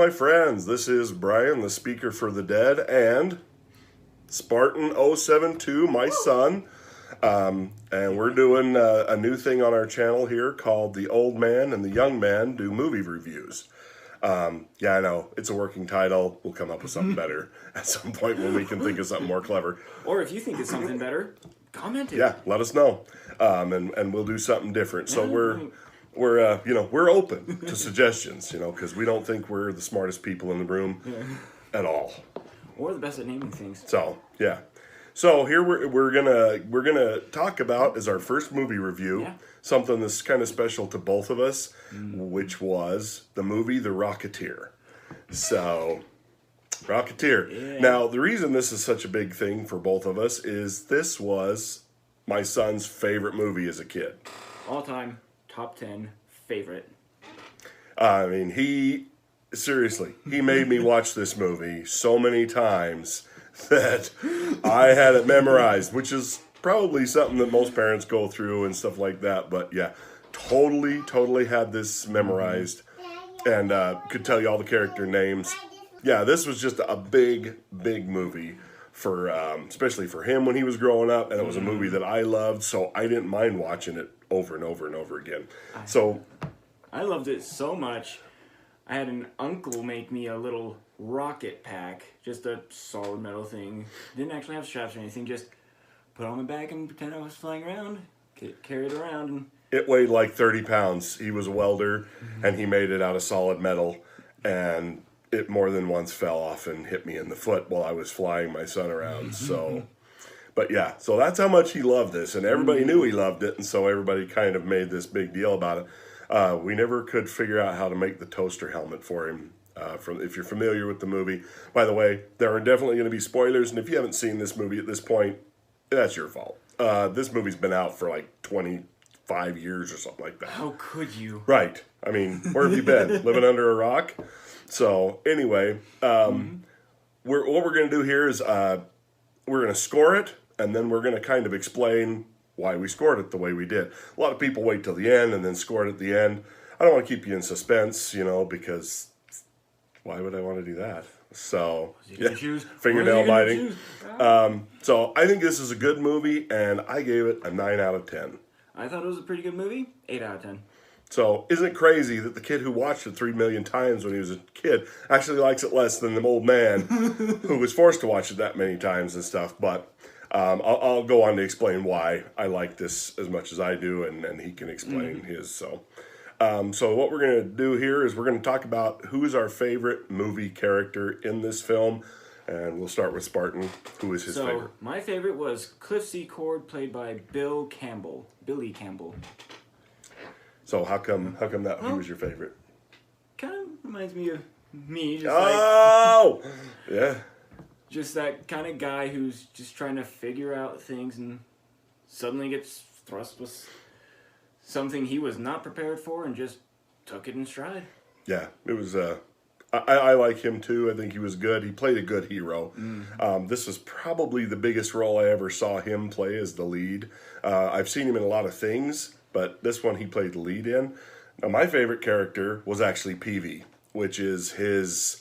my friends. This is Brian, the speaker for the dead, and Spartan072, my son. And we're doing a new thing on our channel here called The Old Man and the Young Man Do Movie Reviews. Yeah, I know. It's a working title. We'll come up with something better at some point when we can think of something more clever. Or if you think of something better, comment it. Yeah, let us know. And we'll do something different. So we're open to suggestions, because we don't think we're the smartest people in the room at all. Or the best at naming things. So, yeah. So here we're gonna talk about as our first movie review something that's kind of special to both of us, which was the movie The Rocketeer. So, Rocketeer. Yeah. Now, the reason this is such a big thing for both of us is this was my son's favorite movie as a kid. All time, top 10 favorite. I mean, he made me watch this movie so many times that I had it memorized, which is probably something that most parents go through and stuff like that. But yeah, totally had this memorized and could tell you all the character names. Yeah, this was just a big movie for, especially for him when he was growing up. And it was a movie that I loved, so I didn't mind watching it over and over and over again. I loved it so much. I had an uncle make me a little rocket pack, just a solid metal thing. Didn't actually have straps or anything, just put it on my back and pretend I was flying around, carry it around. And it weighed like 30 pounds. He was a welder, and he made it out of solid metal, and it more than once fell off and hit me in the foot while I was flying my son around. So, but yeah, so that's how much he loved this, and everybody knew he loved it, and so everybody kind of made this big deal about it. We never could figure out how to make the toaster helmet for him. If you're familiar with the movie, by the way, there are definitely going to be spoilers, and if you haven't seen this movie at this point, that's your fault. This movie's been out for like 25 years or something like that. How could you? Right. I mean, where have you been? Living under a rock? So anyway, what we're going to do here is we're going to score it, and then we're going to kind of explain why we scored it the way we did. A lot of people wait till the end and then score it at the end. I don't want to keep you in suspense, because why would I want to do that? So, fingernail biting. So I think this is a good movie, and I gave it a 9 out of 10. I thought it was a pretty good movie. 8 out of 10. So isn't it crazy that the kid who watched it 3 million times when he was a kid actually likes it less than the old man who was forced to watch it that many times and stuff? But I'll go on to explain why I like this as much as I do, and he can explain his. So what we're going to do here is we're going to talk about who is our favorite movie character in this film, and we'll start with Spartan. Who is his favorite? My favorite was Cliff Secord, played by Billy Campbell. So how come that he was your favorite? Kind of reminds me of me. Yeah. Just that kind of guy who's just trying to figure out things and suddenly gets thrust with something he was not prepared for and just took it in stride. Yeah, it was, I like him too. I think he was good. He played a good hero. This was probably the biggest role I ever saw him play as the lead. I've seen him in a lot of things, but this one he played the lead in. Now, my favorite character was actually Peavy, which is his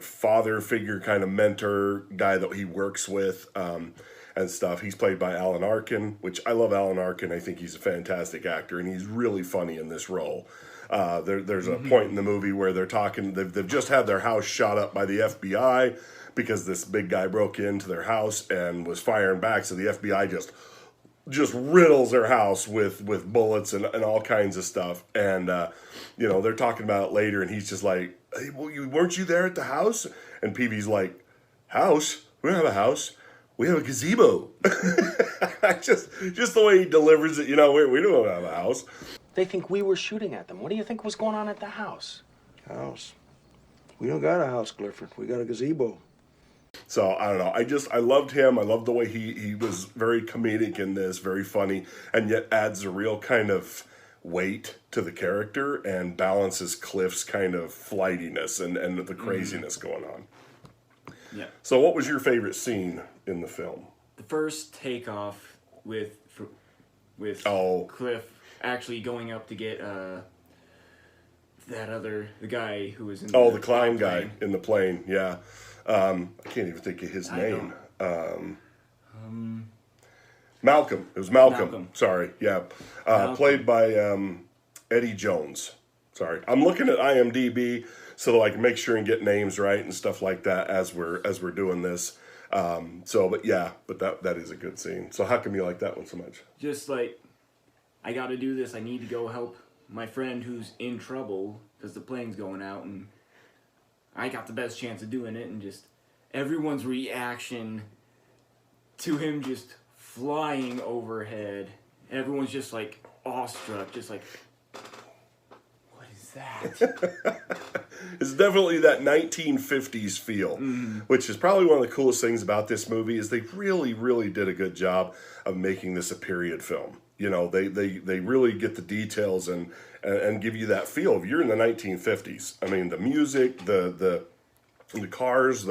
father figure, kind of mentor guy that he works with and stuff. He's played by Alan Arkin, which I love Alan Arkin. I think he's a fantastic actor, and he's really funny in this role. There's a point in the movie where they're talking, they've just had their house shot up by the FBI because this big guy broke into their house and was firing back, so the FBI just riddles their house with bullets and all kinds of stuff. And, they're talking about it later, and he's just like, hey, well, weren't you there at the house? And Peavy's like, house? We don't have a house. We have a gazebo. just the way he delivers it, we don't have a house. They think we were shooting at them. What do you think was going on at the house? House? We don't got a house, Clifford. We got a gazebo. So, I don't know. I loved him. I loved the way he was very comedic in this, very funny, and yet adds a real kind of weight to the character and balances Cliff's kind of flightiness and the craziness going on. Yeah. So what was your favorite scene in the film? The first takeoff with Cliff actually going up to get the guy who was in the clown guy plane. in the plane. Yeah, I can't even think of his name. Malcolm. It was Malcolm. Sorry. Yeah, played by Eddie Jones. Sorry, I'm looking at IMDb so that I can make sure and get names right and stuff like that as we're doing this. But that is a good scene. So how come you like that one so much? Just like, I got to do this. I need to go help my friend who's in trouble because the plane's going out, and I got the best chance of doing it. And just everyone's reaction to him just flying overhead. Everyone's just like awestruck, just like, what is that? It's definitely that 1950s feel, which is probably one of the coolest things about this movie is they really, really did a good job of making this a period film. You know, they really get the details and give you that feel of you're in the 1950s. I mean, the music, the cars,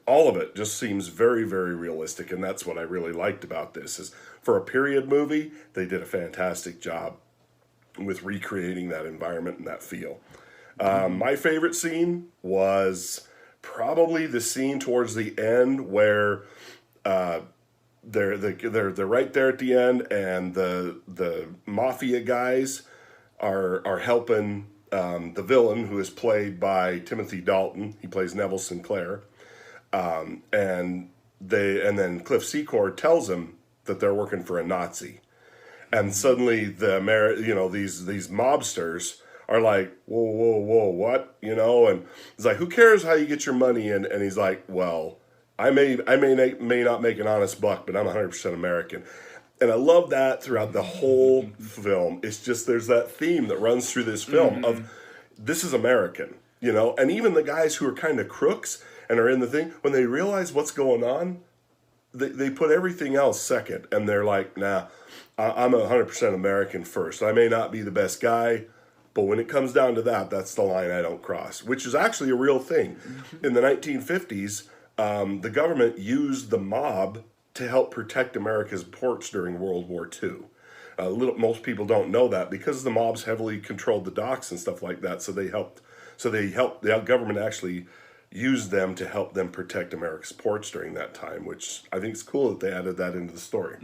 all of it just seems very, very realistic, and that's what I really liked about this. Is for a period movie, they did a fantastic job with recreating that environment and that feel. My favorite scene was probably the scene towards the end where they're right there at the end, and the mafia guys are helping the villain, who is played by Timothy Dalton. He plays Neville Sinclair, and then Cliff Secord tells him that they're working for a Nazi, and suddenly these mobsters are like, whoa, what? You know, and he's like, who cares how you get your money? And he's like, well, I may not make an honest buck, but I'm 100% American. And I love that throughout the whole film. It's just, there's that theme that runs through this film of this is American, you know? And even the guys who are kind of crooks and are in the thing, when they realize what's going on, they put everything else second. And they're like, nah, I'm 100% American first. I may not be the best guy, but when it comes down to that, that's the line I don't cross, which is actually a real thing. In the 1950s, the government used the mob to help protect America's ports during World War II. Most people don't know that because the mobs heavily controlled the docks and stuff like that. So the government actually used them to help them protect America's ports during that time, which I think is cool that they added that into the story.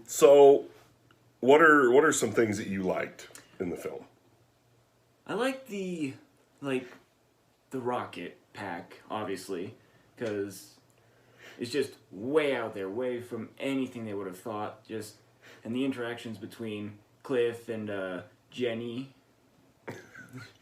So what are some things that you liked in the film? I like the rocket pack, obviously, because it's just way out there, way from anything they would have thought. And the interactions between Cliff and Jenny.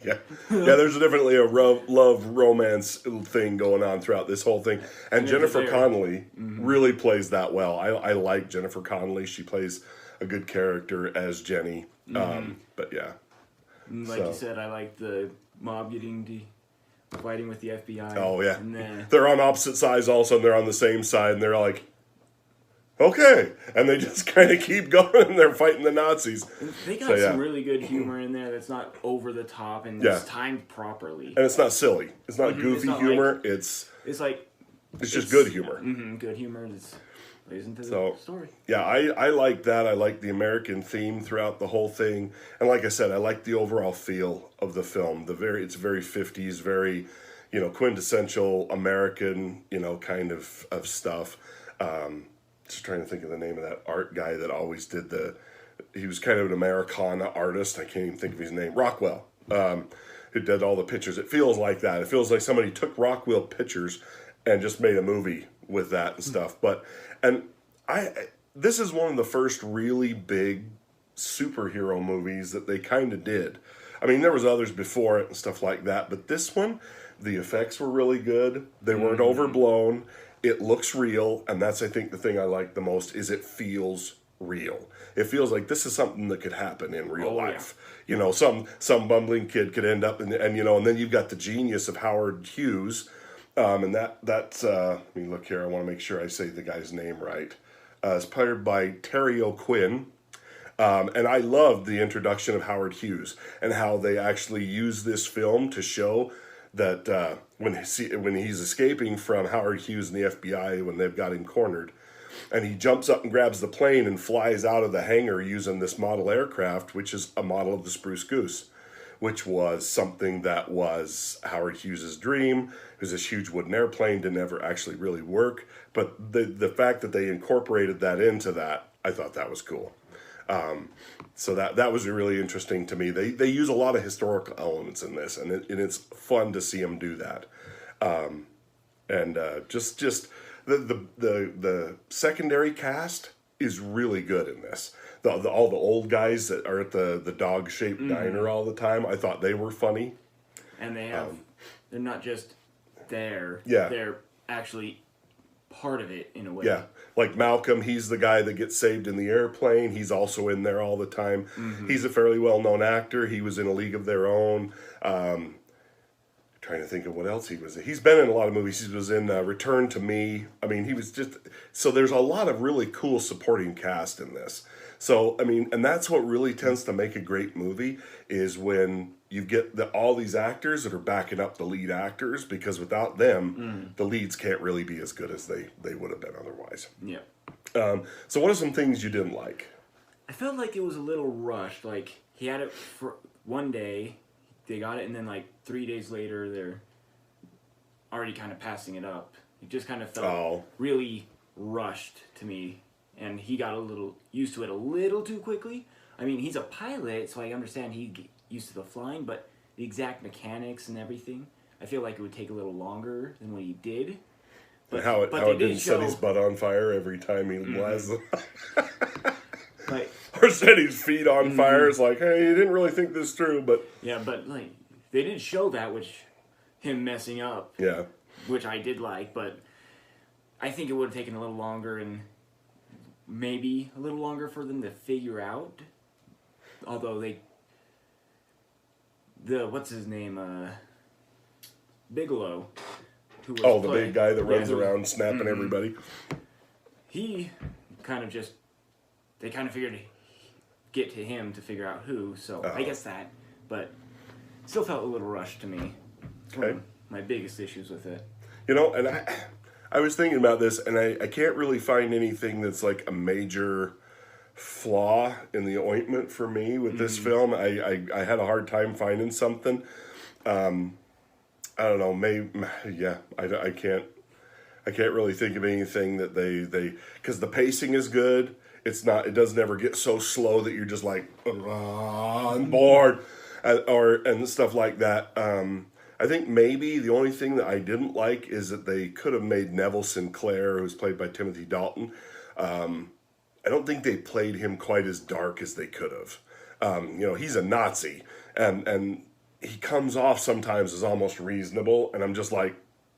Yeah, there's definitely a love romance thing going on throughout this whole thing. And Jennifer Connelly really plays that well. I like Jennifer Connelly. She plays a good character as Jenny. But yeah. Like you said, I like the mob fighting with the FBI. Oh, yeah. They're on opposite sides, all of a sudden they're on the same side, and they're like, okay. And they just kind of keep going, and they're fighting the Nazis. They got some really good humor in there that's not over the top and it's timed properly. And it's not silly. It's not goofy humor. It's just good humor. Good humor that plays into the story. Yeah, I like that. I like the American theme throughout the whole thing. And like I said, I like the overall feel of the film. It's very 50s, very, quintessential American, kind of stuff. Just trying to think of the name of that art guy that always did he was kind of an Americana artist. I can't even think of his name. Rockwell, who did all the pictures. It feels like that. It feels like somebody took Rockwell pictures and just made a movie with that and stuff. This is one of the first really big superhero movies that they kind of did. I mean, there was others before it and stuff like that, but this one, the effects were really good. They weren't overblown. It looks real, and that's, I think, the thing I like the most is it feels real. It feels like this is something that could happen in real life. Yeah. Some bumbling kid could end up and then you've got the genius of Howard Hughes. And that's let me look here. I want to make sure I say the guy's name right. It's played by Terry O'Quinn. And I loved the introduction of Howard Hughes and how they actually use this film to show that when he's escaping from Howard Hughes and the FBI, when they've got him cornered, and he jumps up and grabs the plane and flies out of the hangar using this model aircraft, which is a model of the Spruce Goose. which was something that was Howard Hughes' dream. It was this huge wooden airplane, didn't ever actually really work. But the fact that they incorporated that into that, I thought that was cool. So that was really interesting to me. They use a lot of historical elements in this, and it's fun to see them do that. Just the secondary cast is really good in this. All the old guys that are at the dog shaped diner all the time, I thought they were funny. And they're not just there. Yeah. They're actually part of it in a way. Yeah, like Malcolm, he's the guy that gets saved in the airplane. He's also in there all the time. He's a fairly well-known actor. He was in A League of Their Own. Trying to think of what else he was in. He's been in a lot of movies. He was in Return to Me. I mean, he was just... So there's a lot of really cool supporting cast in this. So, I mean, and that's what really tends to make a great movie, is when you get all these actors that are backing up the lead actors, because without them, the leads can't really be as good as they would have been otherwise. Yeah. So what are some things you didn't like? I felt like it was a little rushed. Like, he had it for one day, they got it, and then like 3 days later, they're already kind of passing it up. It just kind of felt really rushed to me. And he got a little used to it a little too quickly. I mean, he's a pilot, so I understand he's used to the flying, but the exact mechanics and everything, I feel like it would take a little longer than what he did. But how it didn't set his butt on fire every time he was. Or set his feet on fire. It's like, hey, you didn't really think this through, but... Yeah, but like, they did show that, him messing up. Yeah. Which I did like, but I think it would have taken a little longer, and maybe a little longer for them to figure out. Although what's his name? Bigelow. Who was the big guy that runs around snapping everybody. He kind of they kind of figured to get to him to figure out who, so I guess that, but still felt a little rushed to me. It's one of my biggest issues with it. You know, and I was thinking about this, and I can't really find anything that's like a major flaw in the ointment for me with this film. I had a hard time finding something. I don't know, maybe, yeah, I can't really think of anything that they because the pacing is good. It doesn't ever get so slow that you're just like, I'm bored, and stuff like that. I think maybe the only thing that I didn't like is that they could have made Neville Sinclair, who's played by Timothy Dalton. I don't think they played him quite as dark as they could have. He's a Nazi, and he comes off sometimes as almost reasonable, and I'm just like,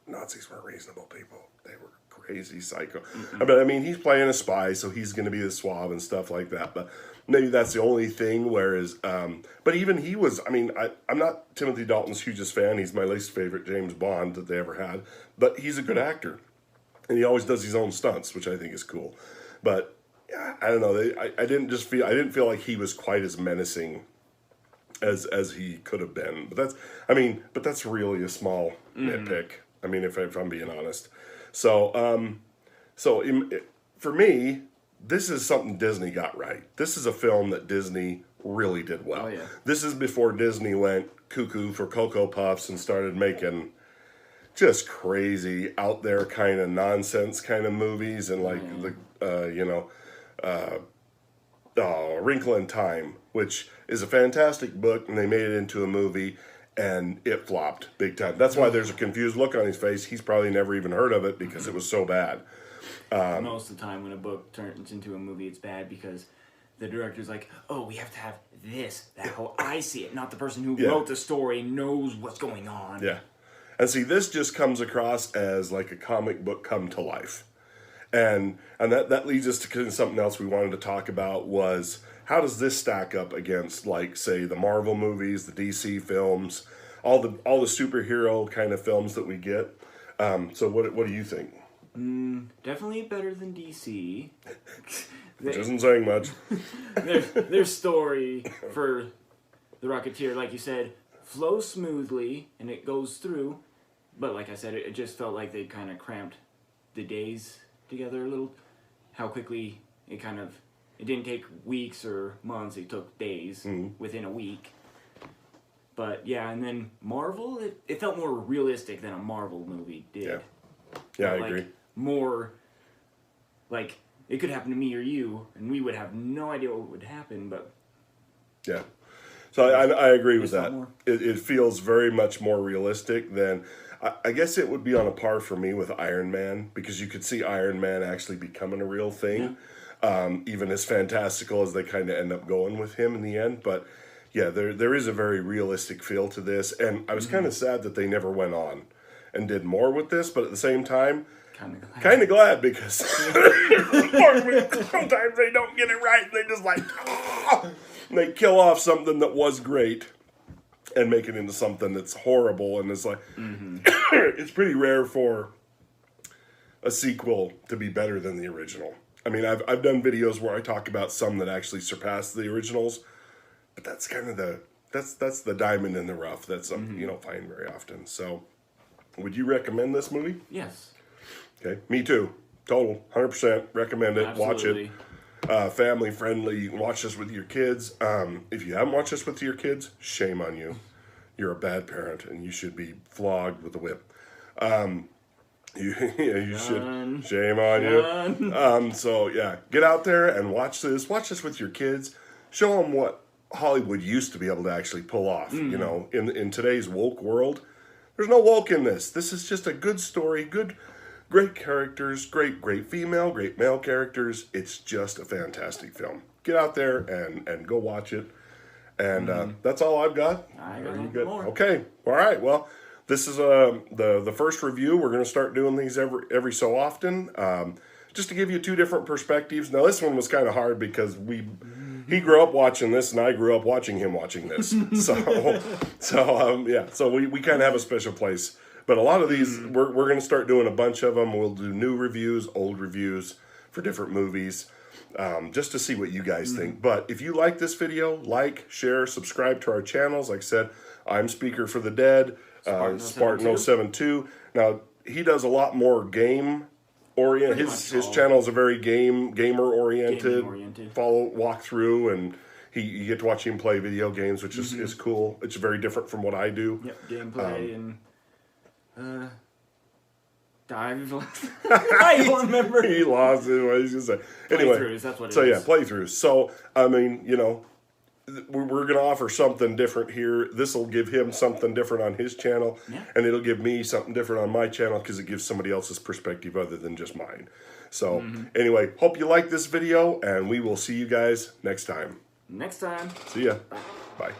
Nazis weren't reasonable people. They were crazy psycho. But I mean, he's playing a spy, so he's going to be the suave and stuff like that. But maybe that's the only thing. Whereas, but even he was. I mean, I'm not Timothy Dalton's hugest fan. He's my least favorite James Bond that they ever had. But he's a good actor, and he always does his own stunts, which I think is cool. But yeah, I don't know. I didn't feel like he was quite as menacing as he could have been. But that's really a small nitpick. I mean, if I'm being honest. So for me, this is something Disney got right. This is a film that Disney really did well. Oh, yeah. This is before Disney went cuckoo for Cocoa Puffs and started making just crazy, out there kind of nonsense kind of movies, and like Wrinkle in Time, which is a fantastic book, and they made it into a movie, and it flopped big time. That's why there's a confused look on his face. He's probably never even heard of it because it was so bad. Most of the time when a book turns into a movie, it's bad because the director's like, oh, we have to have this, that how I see it, not the person who wrote the story knows what's going on. Yeah. And see, this just comes across as like a comic book come to life. And that leads us to something else we wanted to talk about was, how does this stack up against, like, say, the Marvel movies, the DC films, all the superhero kind of films that we get? So what do you think? Definitely better than DC. Which isn't saying much. Their story for the Rocketeer, like you said, flows smoothly and it goes through. But like I said, it just felt like they kind of cramped the days together a little. How quickly it didn't take weeks or months, it took days within a week. But yeah, and then Marvel, it felt more realistic than a Marvel movie did. Yeah, I Like, agree. More like it could happen to me or you, and we would have no idea what would happen. But Yeah. So I agree with There's that. some more. It feels very much more realistic than, I guess it would be on a par for me with Iron Man, because you could see Iron Man actually becoming a real thing, even as fantastical as they kind of end up going with him in the end. But yeah, there is a very realistic feel to this, and I was kind of sad that they never went on and did more with this, but at the same time, kind of glad, because sometimes they don't get it right. They just like, they kill off something that was great and make it into something that's horrible. And it's like, it's pretty rare for a sequel to be better than the original. I mean, I've done videos where I talk about some that actually surpass the originals, but that's kind of that's the diamond in the rough. That's something you don't find very often. So, would you recommend this movie? yes, Okay, me too. Total, 100% recommend it. absolutely. Watch it. Family friendly. You can watch this with your kids. If you haven't watched this with your kids, shame on you. You're a bad parent, and you should be flogged with a whip. You should. Shame on you. So yeah, get out there and watch this. Watch this with your kids. Show them what Hollywood used to be able to actually pull off. You know, in today's woke world, there's no woke in this. This is just a good story, great characters, great female, great male characters. It's just a fantastic film. Get out there and go watch it. And that's all I've got. I got Are you nothing good? more. Okay. All right. Well, this is the first review. We're going to start doing these every so often, just to give you two different perspectives. Now, this one was kind of hard because he grew up watching this, and I grew up watching him watching this. So we kind of have a special place. But a lot of these, we're going to start doing a bunch of them. We'll do new reviews, old reviews for different movies, just to see what you guys think. But if you like this video, like, share, subscribe to our channels. Like I said, I'm Speaker for the Dead, Spartan072. Now, he does a lot more game oriented. His channel is a very gamer oriented. Walk through, and you get to watch him play video games, which is cool. It's very different from what I do. Yep, gameplay and dive. I don't remember. He lost it. What he's gonna say. Anyway, Playthroughs, that's what it so is. yeah, playthroughs. So I mean, you know, we're gonna offer something different here. This will give him something different on his channel, and it'll give me something different on my channel because it gives somebody else's perspective other than just mine. So anyway, hope you like this video, and we will see you guys next time. Next time. See ya. Bye.